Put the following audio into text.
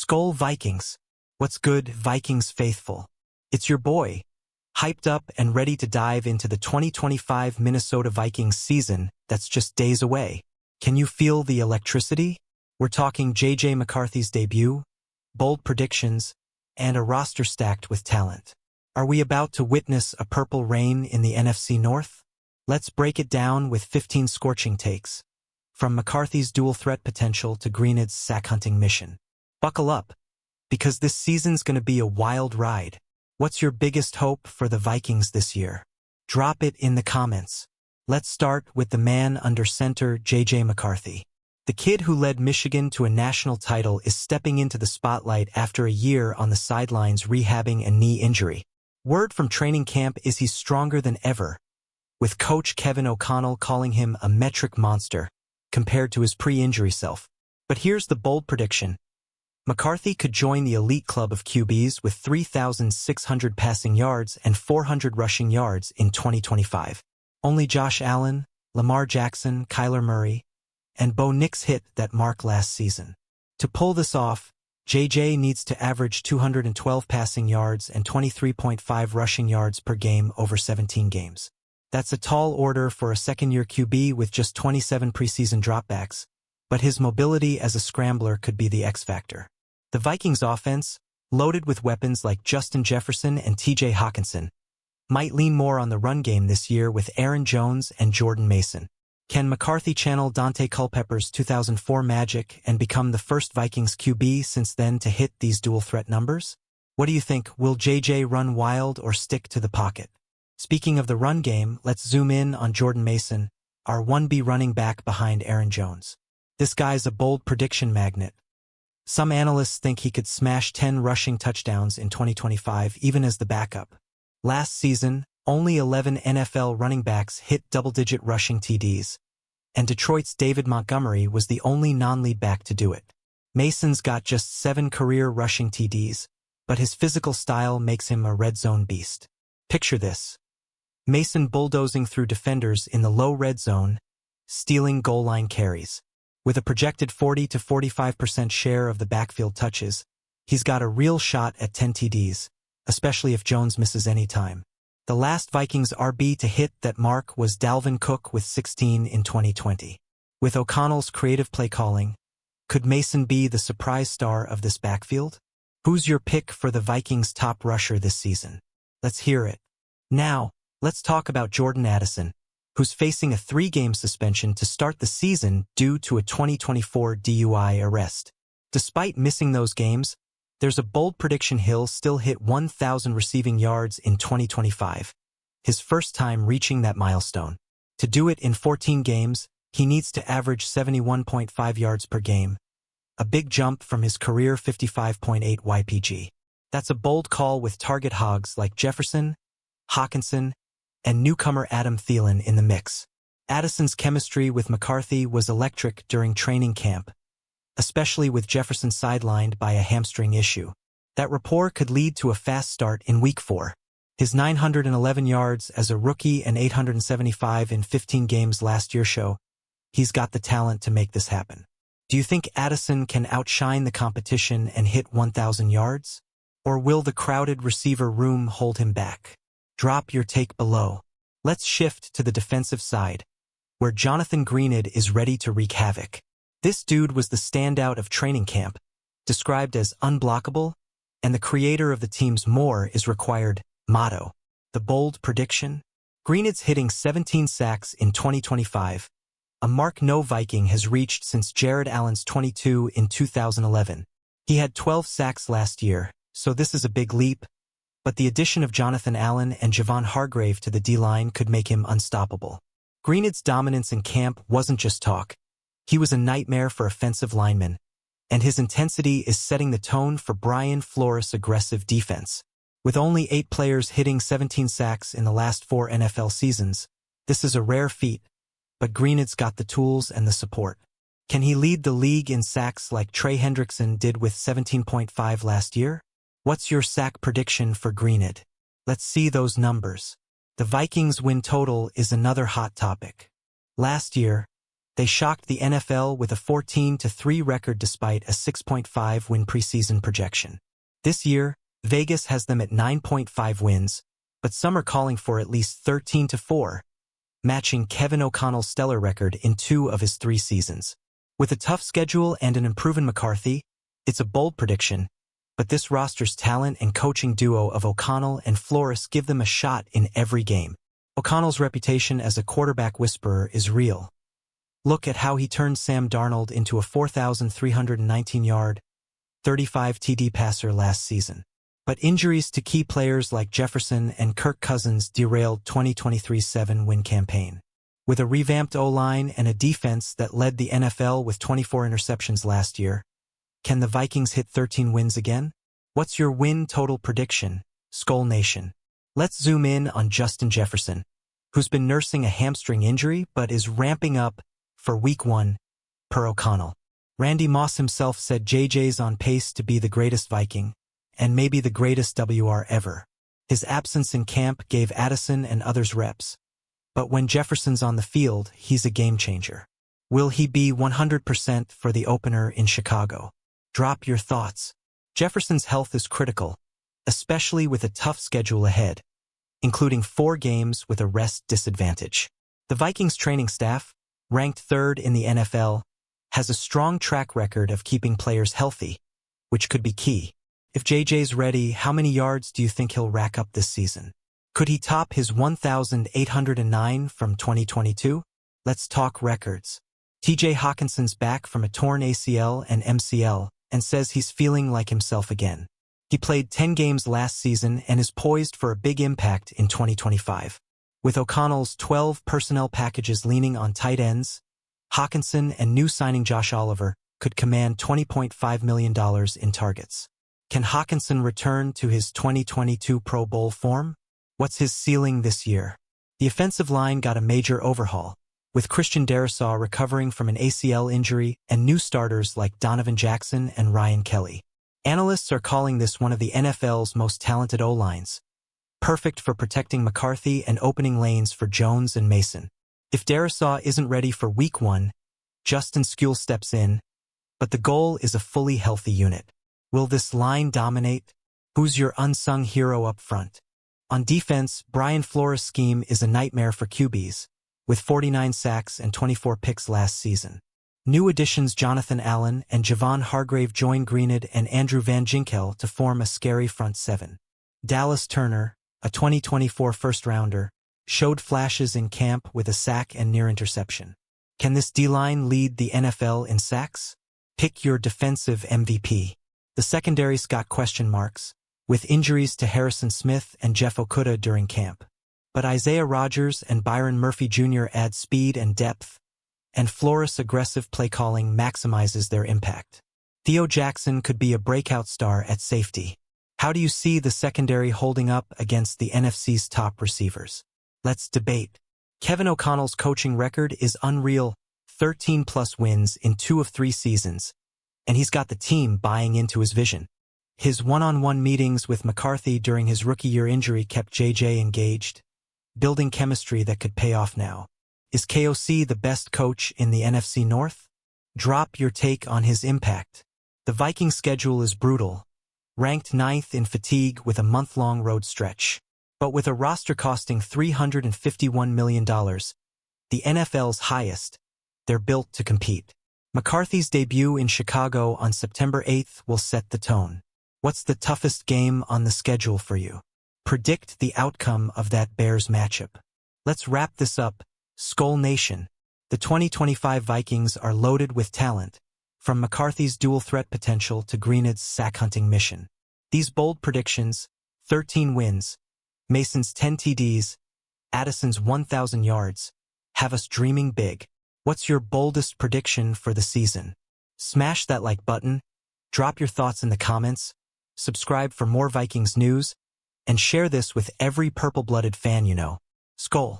SKOL Vikings. What's good, Vikings faithful? It's your boy, hyped up and ready to dive into the 2025 Minnesota Vikings season that's just days away. Can you feel the electricity? We're talking J.J. McCarthy's debut, bold predictions, and a roster stacked with talent. Are we about to witness a purple rain in the NFC North? Let's break it down with 15 scorching takes. From McCarthy's dual threat potential to Greenid's sack-hunting mission. Buckle up, because this season's gonna be a wild ride. What's your biggest hope for the Vikings this year? Drop it in the comments. Let's start with the man under center, J.J. McCarthy. The kid who led Michigan to a national title is stepping into the spotlight after a year on the sidelines rehabbing a knee injury. Word from training camp is he's stronger than ever, with coach Kevin O'Connell calling him a metric monster compared to his pre-injury self. But here's the bold prediction. McCarthy could join the elite club of QBs with 3,600 passing yards and 400 rushing yards in 2025. Only Josh Allen, Lamar Jackson, Kyler Murray, and Bo Nix hit that mark last season. To pull this off, JJ needs to average 212 passing yards and 23.5 rushing yards per game over 17 games. That's a tall order for a second-year QB with just 27 preseason dropbacks, but his mobility as a scrambler could be the X factor. The Vikings offense, loaded with weapons like Justin Jefferson and TJ Hawkinson, might lean more on the run game this year with Aaron Jones and Jordan Mason. Can McCarthy channel Dante Culpepper's 2004 magic and become the first Vikings QB since then to hit these dual-threat numbers? What do you think? Will JJ run wild or stick to the pocket? Speaking of the run game, let's zoom in on Jordan Mason, our 1B running back behind Aaron Jones. This guy's a bold prediction magnet. Some analysts think he could smash 10 rushing touchdowns in 2025 even as the backup. Last season, only 11 NFL running backs hit double-digit rushing TDs, and Detroit's David Montgomery was the only non-lead back to do it. Mason's got just 7 career rushing TDs, but his physical style makes him a red zone beast. Picture this. Mason bulldozing through defenders in the low red zone, stealing goal line carries. With a projected 40 to 45% share of the backfield touches, he's got a real shot at 10 TDs, especially if Jones misses any time. The last Vikings RB to hit that mark was Dalvin Cook with 16 in 2020. With O'Connell's creative play calling, could Mason be the surprise star of this backfield? Who's your pick for the Vikings' top rusher this season? Let's hear it. Now, let's talk about Jordan Addison, who's facing a 3-game suspension to start the season due to a 2024 DUI arrest. Despite missing those games, there's a bold prediction he'll still hit 1,000 receiving yards in 2025, his first time reaching that milestone. To do it in 14 games, he needs to average 71.5 yards per game, a big jump from his career 55.8 YPG. That's a bold call with target hogs like Jefferson, Hawkinson, and newcomer Adam Thielen in the mix. Addison's chemistry with McCarthy was electric during training camp, especially with Jefferson sidelined by a hamstring issue. That rapport could lead to a fast start in Week 4. His 911 yards as a rookie and 875 in 15 games last year show he's got the talent to make this happen. Do you think Addison can outshine the competition and hit 1,000 yards? Or will the crowded receiver room hold him back? Drop your take below. Let's shift to the defensive side, where Jonathan Greenid is ready to wreak havoc. This dude was the standout of training camp, described as unblockable, and the creator of the team's "more is required" motto. The bold prediction? Greenid's hitting 17 sacks in 2025, a mark no Viking has reached since Jared Allen's 22 in 2011. He had 12 sacks last year, so this is a big leap, but the addition of Jonathan Allen and Javon Hargrave to the D-line could make him unstoppable. Greenid's dominance in camp wasn't just talk. He was a nightmare for offensive linemen, and his intensity is setting the tone for Brian Flores' aggressive defense. With only 8 players hitting 17 sacks in the last 4 NFL seasons, this is a rare feat, but Greenid's got the tools and the support. Can he lead the league in sacks like Trey Hendrickson did with 17.5 last year? What's your sack prediction for Greenid? Let's see those numbers. The Vikings' win total is another hot topic. Last year, They shocked the NFL with a 14-3 record despite a 6.5 win preseason projection. This year, Vegas has them at 9.5 wins, but some are calling for at least 13-4, matching Kevin O'Connell's stellar record in 2 of his 3 seasons. With a tough schedule and an improving McCarthy, it's a bold prediction, but this roster's talent and coaching duo of O'Connell and Flores give them a shot in every game. O'Connell's reputation as a quarterback whisperer is real. Look at how he turned Sam Darnold into a 4,319-yard, 35 TD passer last season. But injuries to key players like Jefferson and Kirk Cousins derailed 2023's 7-win campaign. With a revamped O-line and a defense that led the NFL with 24 interceptions last year, can the Vikings hit 13 wins again? What's your win total prediction, SKOL Nation? Let's zoom in on Justin Jefferson, who's been nursing a hamstring injury but is ramping up for Week 1, per O'Connell. Randy Moss himself said JJ's on pace to be the greatest Viking, and maybe the greatest WR ever. His absence in camp gave Addison and others reps. But when Jefferson's on the field, he's a game changer. Will he be 100% for the opener in Chicago? Drop your thoughts. Jefferson's health is critical, especially with a tough schedule ahead, including 4 games with a rest disadvantage. The Vikings training staff, ranked 3rd in the NFL, has a strong track record of keeping players healthy, which could be key. If JJ's ready, how many yards do you think he'll rack up this season? Could he top his 1,809 from 2022? Let's talk records. TJ Hawkinson's back from a torn ACL and MCL and says he's feeling like himself again. He played 10 games last season and is poised for a big impact in 2025. With O'Connell's 12 personnel packages leaning on tight ends, Hawkinson and new signing Josh Oliver could command $20.5 million in targets. Can Hawkinson return to his 2022 Pro Bowl form? What's his ceiling this year? The offensive line got a major overhaul, with Christian Darrisaw recovering from an ACL injury and new starters like Donovan Jackson and Ryan Kelly. Analysts are calling this one of the NFL's most talented O-lines, perfect for protecting McCarthy and opening lanes for Jones and Mason. If Darrisaw isn't ready for Week 1, Justin Skule steps in, but the goal is a fully healthy unit. Will this line dominate? Who's your unsung hero up front? On defense, Brian Flores' scheme is a nightmare for QBs, with 49 sacks and 24 picks last season. New additions Jonathan Allen and Javon Hargrave join Greenid and Andrew Van Ginkel to form a scary front 7. Dallas Turner, a 2024 first-rounder, showed flashes in camp with a sack and near interception. Can this D-line lead the NFL in sacks? Pick your defensive MVP. The secondary's got question marks, with injuries to Harrison Smith and Jeff Okudah during camp. But Isaiah Rodgers and Byron Murphy Jr. add speed and depth, and Flores' aggressive play calling maximizes their impact. Theo Jackson could be a breakout star at safety. How do you see the secondary holding up against the NFC's top receivers? Let's debate. Kevin O'Connell's coaching record is unreal, 13+ wins in 2 of 3 seasons, and he's got the team buying into his vision. His one-on-one meetings with McCarthy during his rookie-year injury kept JJ engaged, building chemistry that could pay off now. Is KOC the best coach in the NFC North? Drop your take on his impact. The Vikings' schedule is brutal, ranked 9th in fatigue with a month-long road stretch. But with a roster costing $351 million, the NFL's highest, they're built to compete. McCarthy's debut in Chicago on September 8th will set the tone. What's the toughest game on the schedule for you? Predict the outcome of that Bears matchup. Let's wrap this up, SKOL Nation. The 2025 Vikings are loaded with talent, from McCarthy's dual-threat potential to Greenid's sack-hunting mission. These bold predictions, 13 wins, Mason's 10 TDs, Addison's 1,000 yards, have us dreaming big. What's your boldest prediction for the season? Smash that like button, drop your thoughts in the comments, subscribe for more Vikings news, and share this with every purple-blooded fan you know. SKOL.